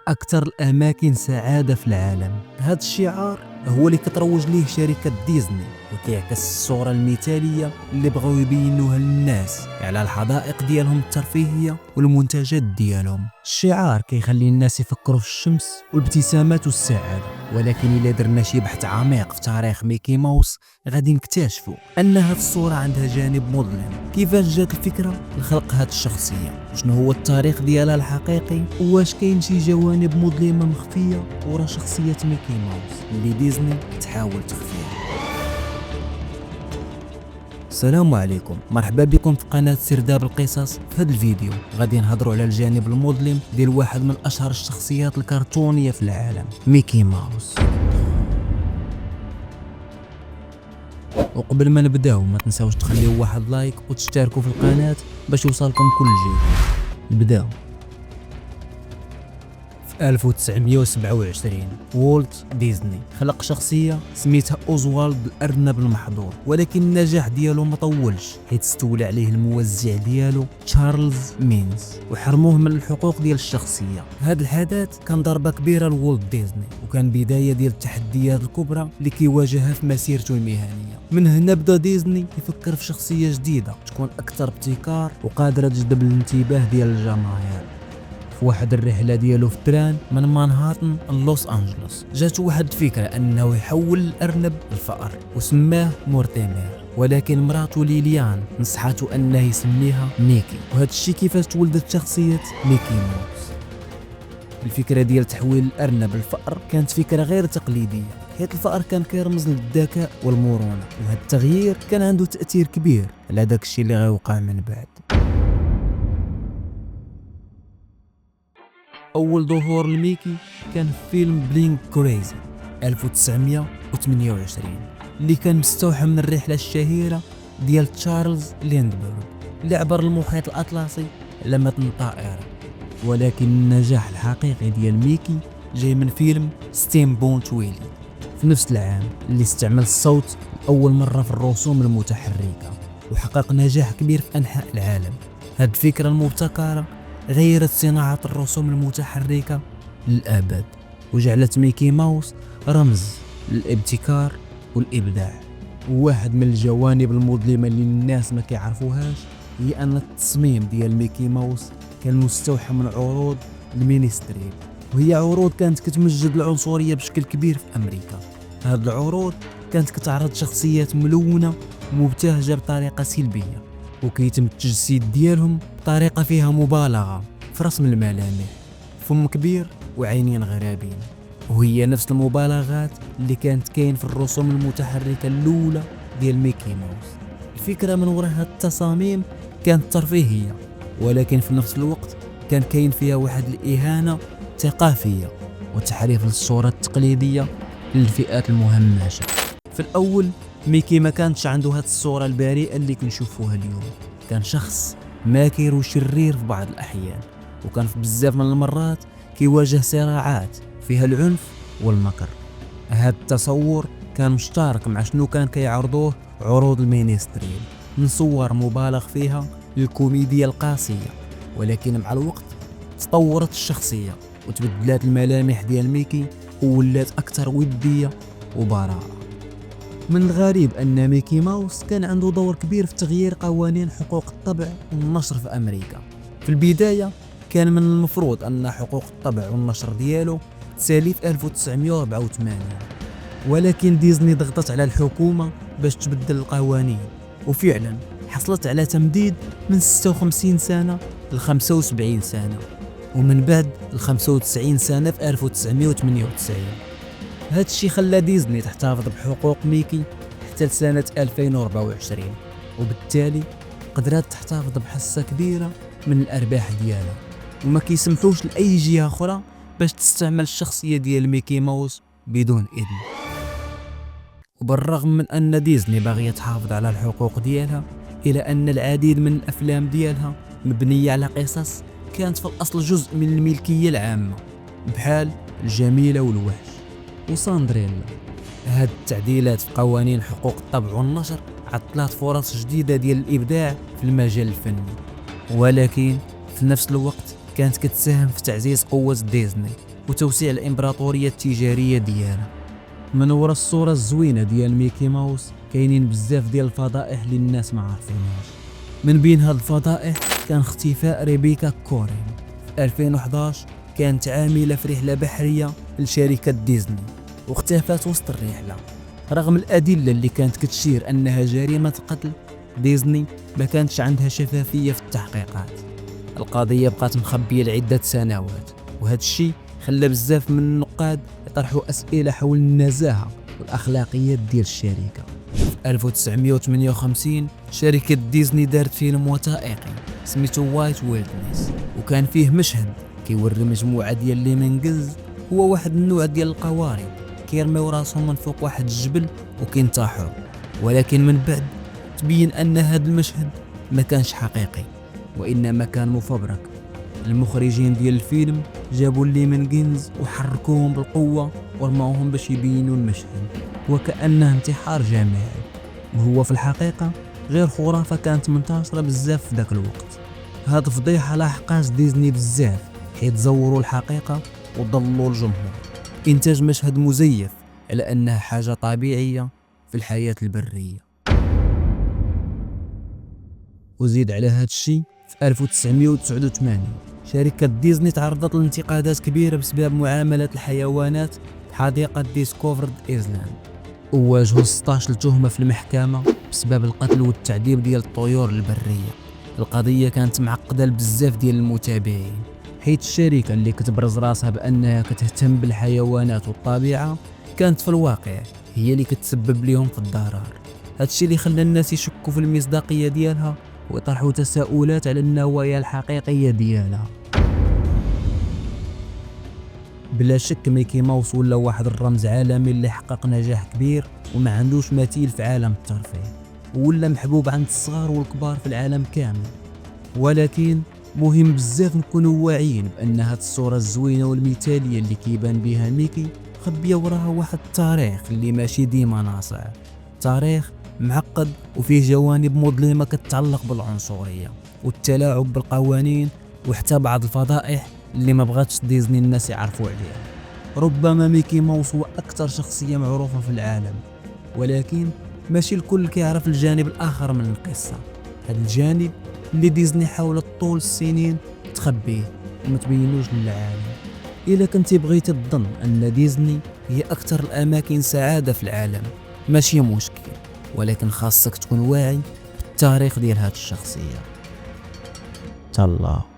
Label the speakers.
Speaker 1: أكثر الأماكن سعادة في العالم. هذا الشعار هو اللي كتروج ليه شركة ديزني وكيعكس الصورة المثالية اللي بغاو يبينوها للناس على الحدائق ديالهم الترفيهية والمنتجات ديالهم. الشعار كيخلي الناس يفكروا في الشمس والابتسامات والسعادة، ولكن إلا درنا شي بحث عميق في تاريخ ميكي ماوس غادي نكتشفوا أن هذه الصورة عندها جانب مظلم. كيفاش جات الفكرة لخلق هذه الشخصية؟ شنو هو التاريخ ديالها الحقيقي؟ واش كاين شي جوانب مظلمة مخفية ورا شخصية ميكي ماوس اللي ديزني تحاول تخفيها؟ السلام عليكم، مرحبا بكم في قناة سرداب القصص. في هذا الفيديو غادي نهضروا على الجانب المظلم ديال واحد من اشهر الشخصيات الكرتونية في العالم، ميكي ماوس. وقبل ما نبداو ما تنساوش تخليو واحد لايك وتشتركوا في القناة باش يوصلكم كل جديد. نبداو. في 1927 والت ديزني خلق شخصية سميتها أوزوالد الأرنب المحظور، ولكن النجاح ديالو ما طولش حيت استولى عليه الموزع ديالو تشارلز مينز وحرموه من الحقوق ديال الشخصية. هذا الحدث كان ضربة كبيرة لوالت ديزني وكان بداية ديال التحديات الكبرى اللي كيواجهها في مسيرته المهنية. من هنا بدا ديزني يفكر في شخصية جديدة تكون أكثر ابتكار وقادرة تجذب الانتباه ديال الجماهير. في واحد الرحلة ديالو في تران من مانهاتن لوس أنجلوس جات واحد الفكرة أنه يحول الأرنب لفأر وسماه مورتيمير، ولكن مراته ليليان نصحته أنه يسميها ميكي، وهذا الشيء كيفاش تولدت شخصية ميكي ماوس. الفكرة ديال تحويل الأرنب للفأر كانت فكرة غير تقليدية حيت الفأر كان كيرمز للذكاء والمرونة، وهذا التغيير كان عنده تأثير كبير على داك الشيء اللي غيوقع من بعد. أول ظهور لميكي كان في فيلم بلينك كريزي 1928 اللي كان مستوحى من الرحلة الشهيرة ديال تشارلز ليندبرغ اللي عبر المحيط الأطلسي على متن طائرة. ولكن النجاح الحقيقي ديال ميكي جاي من فيلم ستيم بونت ويلي في نفس العام اللي استعمل الصوت لأول مرة في الرسوم المتحركة وحقق نجاح كبير في أنحاء العالم. هاد الفكرة المبتكرة غيرت صناعة الرسوم المتحركة للأبد وجعلت ميكي ماوس رمز للابتكار والإبداع. وواحد من الجوانب المظلمة اللي الناس ما كيعرفوهاش هي أن التصميم ديال ميكي ماوس كان مستوحى من عروض المينستريل، وهي عروض كانت كتمجد العنصرية بشكل كبير في أمريكا. هاد العروض كانت كتعرض شخصيات ملونة ومبتهجة بطريقة سلبية، وكيتم التجسيد ديالهم بطريقة فيها مبالغة في رسم الملامح، فم كبير وعينين غرابين، وهي نفس المبالغات اللي كانت كاين في الرسوم المتحركة الأولى ديال ميكي ماوس. الفكرة من وراء هاد التصاميم كانت ترفيهية، ولكن في نفس الوقت كان كاين فيها واحد الإهانة ثقافية وتحريف للصورة التقليدية للفئات المهمشة. في الأول ميكي ما كانش عنده هاد الصورة البريئة اللي كنشوفوها اليوم، كان شخص ماكر وشرير في بعض الأحيان، وكان في بزاف من المرات كيواجه صراعات فيها العنف والمكر. هاد التصور كان مشترك مع شنو كان كيعرضوه عروض المينستريل من صور مبالغ فيها للكوميديا القاسية. ولكن مع الوقت تطورت الشخصية وتبدلات الملامح ديال ميكي وولات أكثر ودية وبراءة. من الغريب أن ميكي ماوس كان عنده دور كبير في تغيير قوانين حقوق الطبع والنشر في أمريكا. في البداية كان من المفروض أن حقوق الطبع والنشر ديالو تسالي في 1984، ولكن ديزني ضغطت على الحكومة باش تبدل القوانين، وفعلا حصلت على تمديد من 56 سنة ل 75 سنة، ومن بعد ل 95 سنة في 1998. هذا الشيء خلى ديزني تحتفظ بحقوق ميكي حتى لسنة 2024، وبالتالي قدرت تحتفظ بحصة كبيرة من الأرباح ديالها، وما كيسمحوش لأي جهة أخرى باش تستعمل الشخصية ديال ميكي ماوس بدون إذن. وبالرغم من أن ديزني باغية تحافظ على الحقوق ديالها، إلى أن العديد من الأفلام ديالها مبنية على قصص كانت في الأصل جزء من الملكية العامة بحال الجميلة والوحش وساندريلا. هاد التعديلات في قوانين حقوق الطبع والنشر عطلات فرص جديدة ديال الإبداع في المجال الفني، ولكن في نفس الوقت كانت كتساهم في تعزيز قوة ديزني وتوسيع الامبراطوريه التجاريه ديالها. من ورا الصوره الزوينه ديال ميكي ماوس كاينين بزاف ديال الفضائح اللي الناس ما عارفينهاش. من بين هاد الفضائح كان اختفاء ريبيكا كورين. في 2011 كانت عامله في رحله بحريه لشركه ديزني واختفت وسط الرحله. رغم الادله اللي كانت كتشير انها جريمه قتل، ديزني ما كانتش عندها شفافيه في التحقيقات. القضيه بقات مخبيه لعده سنوات، وهذا الشيء خلى بزاف من النقاد يطرحوا اسئله حول النزاهه والاخلاقيات ديال الشركه. في 1958 شركه ديزني دارت فيلم وثائقي سميتو وايت ويتنس، وكان فيه مشهد كيوري مجموعه ديال ليمنجز، هو واحد النوع ديال القوارض كيرميو راسهم من فوق واحد الجبل وكينطاحوا. ولكن من بعد تبين ان هذا المشهد ما كانش حقيقي وانما كان مفبرك. المخرجين ديال الفيلم جابوا الليمنجينز وحركوهم بالقوه ورماوهم باش يبينوا المشهد وكانه انتحار جماعي، وهو في الحقيقه غير خرافه كانت منتشره بزاف في ذاك الوقت. هاد فضيحه لاحقات ديزني بزاف حيت زوروا الحقيقه وضلوا الجمهور. انتاج مشهد مزيف على انها حاجه طبيعيه في الحياه البريه. وزيد على هاد الشيء في 1989 شركة ديزني تعرضت لانتقادات كبيرة بسبب معاملة الحيوانات في حديقة ديسكوفرد ايزلاند، وواجهوا 16 تهمة في المحكمة بسبب القتل والتعذيب ديال الطيور البرية. القضية كانت معقدة لبزاف ديال المتابعين، حيث الشركة اللي كتبرز راسها بأنها كتهتم بالحيوانات والطبيعة كانت في الواقع هي اللي كتسبب لهم في الضرر. هادشي اللي خلى الناس يشكوا في المصداقية ديالها ويطرحوا تساؤلات على النوايا الحقيقية ديالها. بلا شك ميكي ماوس ولا واحد الرمز عالمي اللي حقق نجاح كبير وما عندوش مثيل في عالم الترفيه، ولا محبوب عند الصغار والكبار في العالم كامل. ولكن مهم بزاف نكونوا واعيين بان هاد الصورة الزوينة والمثالية اللي كيبان بها ميكي خبيه وراها واحد التاريخ اللي ماشي ديما ناصع، تاريخ معقد وفيه جوانب مظلمة كتتعلق بالعنصرية والتلاعب بالقوانين وحتى بعض الفضائح اللي ما بغاتش ديزني الناس يعرفوا عليها. ربما ميكي ماوس هو أكثر شخصية معروفة في العالم، ولكن ماشي الكل كيعرف الجانب الآخر من القصة، هذا الجانب اللي ديزني حاولت طول السنين تخبيه وما تبينوش للعالم. إلا كنتي بغيتي تظن أن ديزني هي أكثر الأماكن سعادة في العالم ماشي مشكل، ولكن خاصك تكون واعي بالتاريخ ديال هاد الشخصية. تالله.